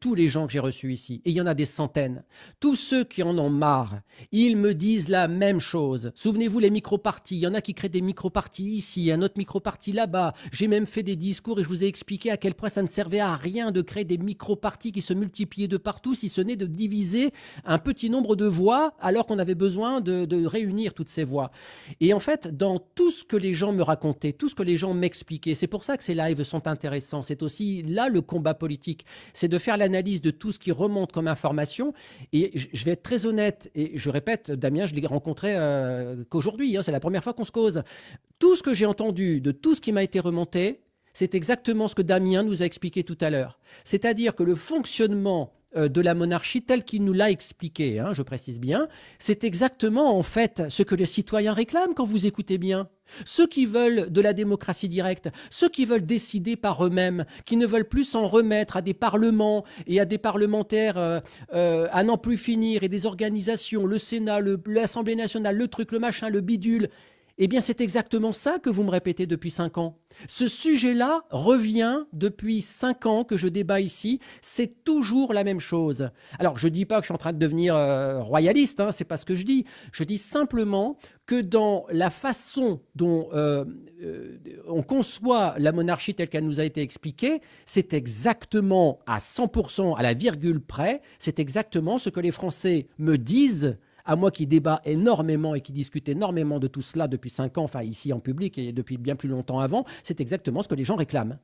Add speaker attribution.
Speaker 1: tous les gens que j'ai reçus ici, et il y en a des centaines, tous ceux qui en ont marre, ils me disent la même chose. Souvenez-vous, les micro-partis, il y en a qui créent des micro-partis ici, un autre micro-parti là-bas. J'ai même fait des discours et je vous ai expliqué à quel point ça ne servait à rien de créer des micro-partis qui se multipliaient de partout, si ce n'est de diviser un petit nombre de voix, alors qu'on avait besoin de réunir toutes ces voix. Et en fait, dans tout ce que les gens me racontaient, tout ce que les gens m'expliquaient, c'est pour ça que ces lives sont intéressants. C'est aussi là le combat politique, c'est de faire l'analyse de tout ce qui remonte comme information. Et je vais être très honnête, et je répète, Damien, je l'ai rencontré qu'aujourd'hui, hein, c'est la première fois qu'on se cause. Tout ce que j'ai entendu, de tout ce qui m'a été remonté, c'est exactement ce que Damien nous a expliqué tout à l'heure. C'est-à-dire que le fonctionnement de la monarchie tel qu'il nous l'a expliqué, hein, je précise bien, c'est exactement en fait ce que les citoyens réclament quand vous écoutez bien. Ceux qui veulent de la démocratie directe, ceux qui veulent décider par eux-mêmes, qui ne veulent plus s'en remettre à des parlements et à des parlementaires à n'en plus finir et des organisations, le Sénat, l'Assemblée nationale, le truc, le machin, le bidule, eh bien, c'est exactement ça que vous me répétez depuis 5 ans. Ce sujet-là revient depuis 5 ans que je débat ici. C'est toujours la même chose. Alors, je ne dis pas que je suis en train de devenir royaliste, hein, c'est pas ce que je dis. Je dis simplement que dans la façon dont on conçoit la monarchie telle qu'elle nous a été expliquée, c'est exactement à 100%, à la virgule près, c'est exactement ce que les Français me disent, à moi qui débat énormément et qui discute énormément de tout cela depuis 5 ans, enfin ici en public et depuis bien plus longtemps avant, c'est exactement ce que les gens réclament.